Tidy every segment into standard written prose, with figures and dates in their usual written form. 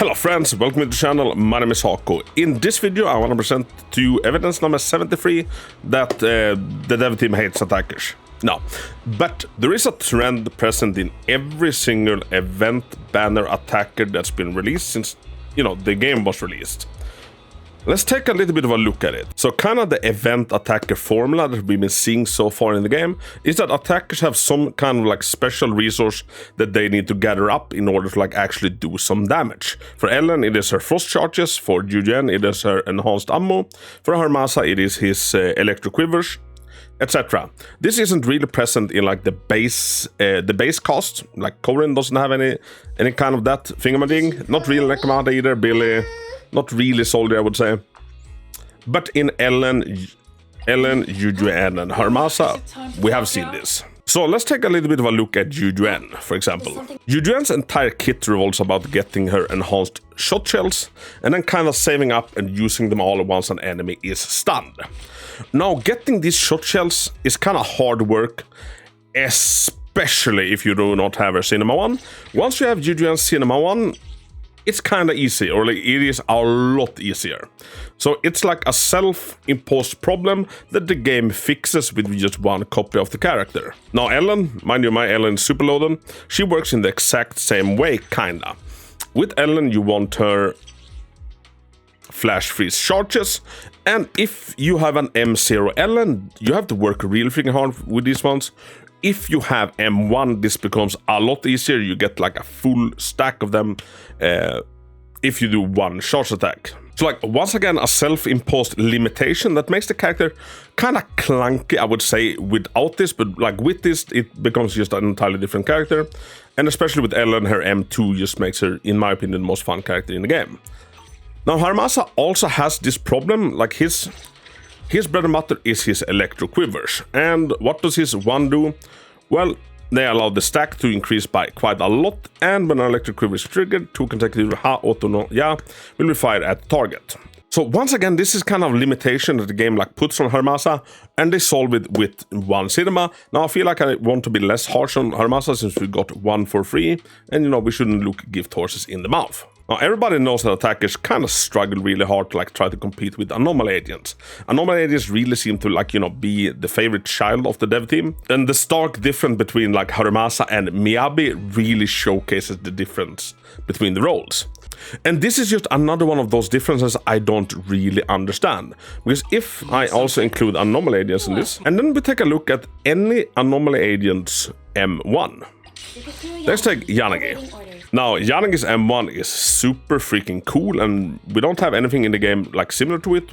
Hello friends, welcome to the channel. My name is Hako. In this video I want to present to you evidence number 73 that the dev team hates attackers. No, but there is a trend present in every single event banner attacker that's been released since, the game was released. Let's take a little bit of a look at it. So kind of the event attacker formula that we've been seeing so far in the game is that attackers have some kind of special resource that they need to gather up in order to actually do some damage. For Ellen, it is her frost charges. For Yugen, it is her enhanced ammo. For Harmasa, it is his electro quivers, etc. This isn't really present in the base cost. Like Corin doesn't have any kind of that thingamading. Not really Nekomata either. Billy. Not really Soldier, I would say. But in Ellen, Yugen, and Harmasa, we have seen this. So let's take a little bit of a look at Yugen, for example. Yugen's entire kit revolves about getting her enhanced shot shells and then kind of saving up and using them all once an enemy is stunned. Now, getting these shot shells is kind of hard work, especially if you do not have her Cinema 1. Once you have Yugen's Cinema 1, it's kind of easy, or it is a lot easier. So it's like a self-imposed problem that the game fixes with just one copy of the character. Now Ellen, mind you, my Ellen is super loaded. She works in the exact same way, kinda. With Ellen, you want her flash freeze charges, and if you have an M0 Ellen, you have to work really freaking hard with these ones. If you have M1, this becomes a lot easier. You get a full stack of them if you do one charge attack. So once again, a self-imposed limitation that makes the character kind of clunky, I would say, without this. But with this, it becomes just an entirely different character. And especially with Ellen, her M2 just makes her, in my opinion, the most fun character in the game. Now, Harmasa also has this problem. His bread and butter is his electro quivers. And what does his one do? Well, they allow the stack to increase by quite a lot, and when an electric quiver is triggered, 2 consecutive ha-auto-no-ya will be fired at the target. So once again, this is kind of a limitation that the game puts on Harmasa, and they solve it with one cinema. Now I feel like I want to be less harsh on Harmasa since we got one for free, and we shouldn't look gift horses in the mouth. Now, everybody knows that attackers kind of struggle really hard to try to compete with Anomaly agents. Anomaly agents really seem to be the favorite child of the dev team. And the stark difference between Harmasa and Miyabi really showcases the difference between the roles. And this is just another one of those differences I don't really understand. Because if I also include Anomaly agents in this, and then we take a look at any Anomaly agent's M1. Let's take Yanagi. Now, Yanagi's M1 is super freaking cool, and we don't have anything in the game similar to it.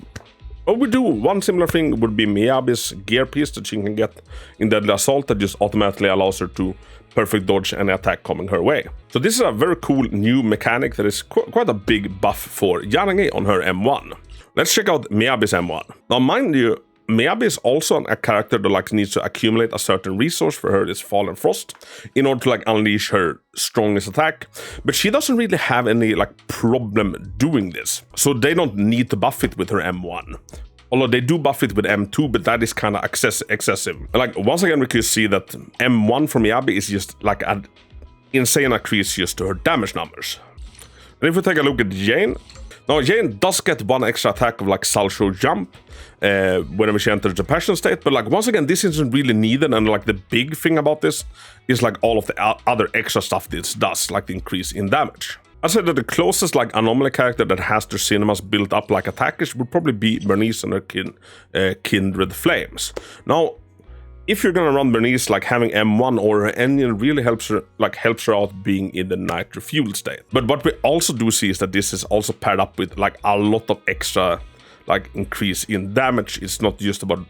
But we do. One similar thing would be Miyabi's gear piece that she can get in Deadly Assault that just automatically allows her to perfect dodge any attack coming her way. So this is a very cool new mechanic that is quite a big buff for Yanagi on her M1. Let's check out Miyabi's M1. Now, mind you, Miyabi is also a character that needs to accumulate a certain resource. For her is Fallen Frost in order to unleash her strongest attack, but she doesn't really have any problem doing this, so they don't need to buff it with her M1. Although they do buff it with M2, but that is kind of excessive. Once again, we can see that M1 from Miyabi is just an insane increase just to her damage numbers. And if we take a look at Jane. Now, Jane does get one extra attack of Salsho Jump whenever she enters the Passion State, but once again, this isn't really needed, and the big thing about this is all of the other extra stuff this does, the increase in damage. I said that the closest Anomaly character that has their cinemas built up like attackers would probably be Bernice and her Kindred Flames. Now, if you're gonna run Bernice, having M1 or her engine really helps her out being in the nitro fuel state. But what we also do see is that this is also paired up with a lot of extra increase in damage. It's not just about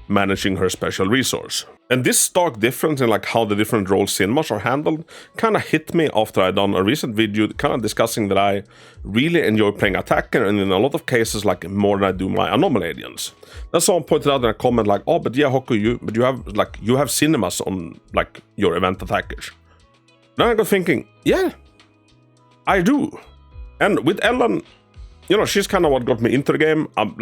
managing her special resource. And this stark difference in how the different role cinemas are handled kind of hit me after I done a recent video kind of discussing that I really enjoy playing attacker, and in a lot of cases more than I do my Anomaly agents. Then someone pointed out in a comment oh, but yeah, Hako, you have cinemas on your event attackers. Then I got thinking, yeah, I do. And with Ellen, she's kind of what got me into the game. I'm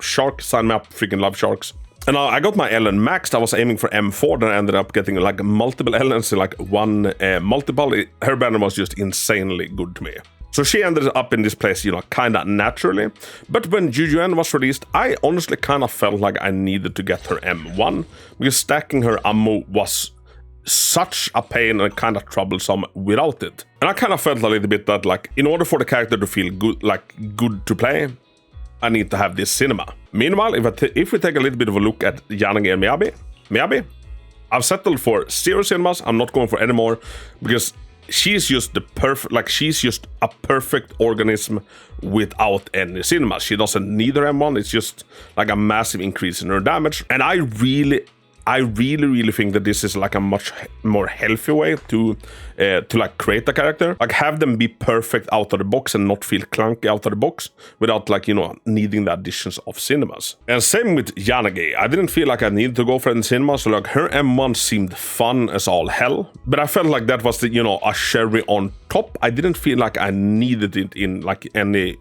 shark, sign me up, freaking love sharks. And I got my Ellen maxed. I was aiming for M4, then I ended up getting multiple Ellens in one multiple. Her banner was just insanely good to me. So she ended up in this place, kind of naturally. But when Jujuan was released, I honestly kind of felt like I needed to get her M1, because stacking her ammo was such a pain and kind of troublesome without it. And I kind of felt a little bit that, like, in order for the character to feel good to play, I need to have this cinema. Meanwhile, if we take a little bit of a look at Yanagi and Miyabi, I've settled for 0 cinemas. I'm not going for any more, because she's just she's just a perfect organism without any cinemas. She doesn't need her M1. It's just like a massive increase in her damage. And I really think that this is like a much more healthy way to like create a character. Like, have them be perfect out of the box and not feel clunky out of the box without, like, needing the additions of cinemas. And same with Yanagi. I didn't feel like I needed to go for any cinemas, so like her M1 seemed fun as all hell, but I felt like that was the, a cherry on top. I didn't feel like I needed it in like any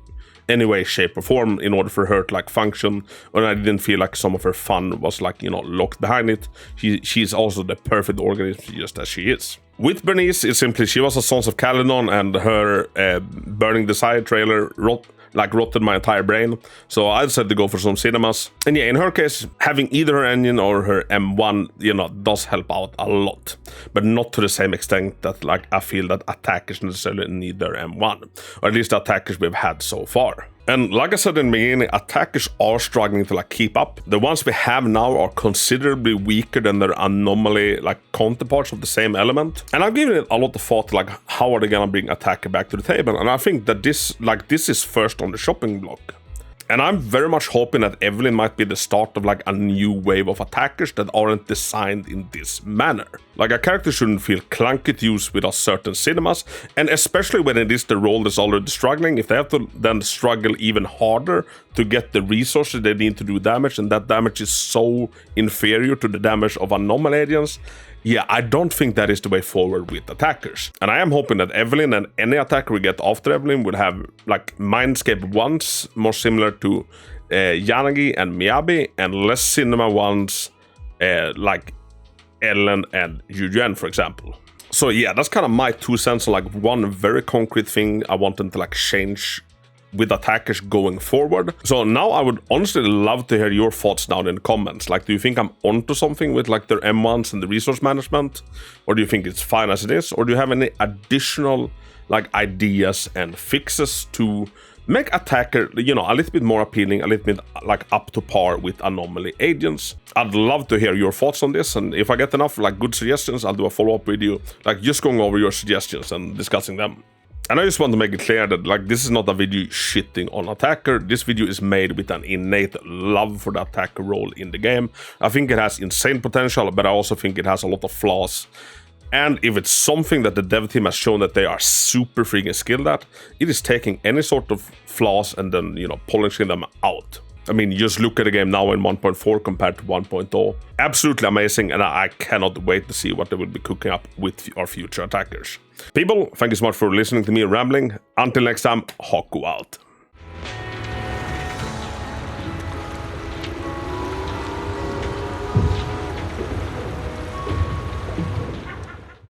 way, shape, or form in order for her to like function, and I didn't feel like some of her fun was like locked behind it. She's also the perfect organism just as she is. With Bernice, it's simply she was a Sons of Caledon, and her Burning Desire trailer rotted my entire brain, so I decided to go for some cinemas. And yeah, in her case, having either her engine or her M1, does help out a lot, but not to the same extent that like I feel that attackers necessarily need their M1, or at least the attackers we've had so far. And like I said in the beginning, attackers are struggling to like keep up. The ones we have now are considerably weaker than their Anomaly like counterparts of the same element. And I've given it a lot of thought, like how are they gonna bring attacker back to the table? And I think that this is first on the shopping block. And I'm very much hoping that Evelyn might be the start of like a new wave of attackers that aren't designed in this manner. Like, a character shouldn't feel clunky to use without certain cinemas, and especially when it is the role that's already struggling, if they have to then struggle even harder to get the resources they need to do damage, and that damage is so inferior to the damage of Anomaly agents, yeah, I don't think that is the way forward with attackers. And I am hoping that Evelyn and any attacker we get after Evelyn will have like Mindscape ones more similar to Yanagi and Miyabi, and less cinema ones like Ellen and Yujuan, for example. So yeah, that's kind of my 2 cents on like one very concrete thing I want them to like change with attackers going forward. So now I would honestly love to hear your thoughts down in the comments. Like, do you think I'm onto something with like their M1s and the resource management? Or do you think it's fine as it is? Or do you have any additional like ideas and fixes to make attacker, a little bit more appealing, a little bit like up to par with Anomaly agents? I'd love to hear your thoughts on this, and if I get enough like good suggestions, I'll do a follow-up video, like just going over your suggestions and discussing them. And I just want to make it clear that like this is not a video shitting on attacker. This video is made with an innate love for the attacker role in the game. I think it has insane potential, but I also think it has a lot of flaws. And if it's something that the dev team has shown that they are super freaking skilled at, it is taking any sort of flaws and then, polishing them out. I mean, just look at the game now in 1.4 compared to 1.0. Absolutely amazing, and I cannot wait to see what they will be cooking up with our future attackers. People, thank you so much for listening to me rambling. Until next time, Hako out.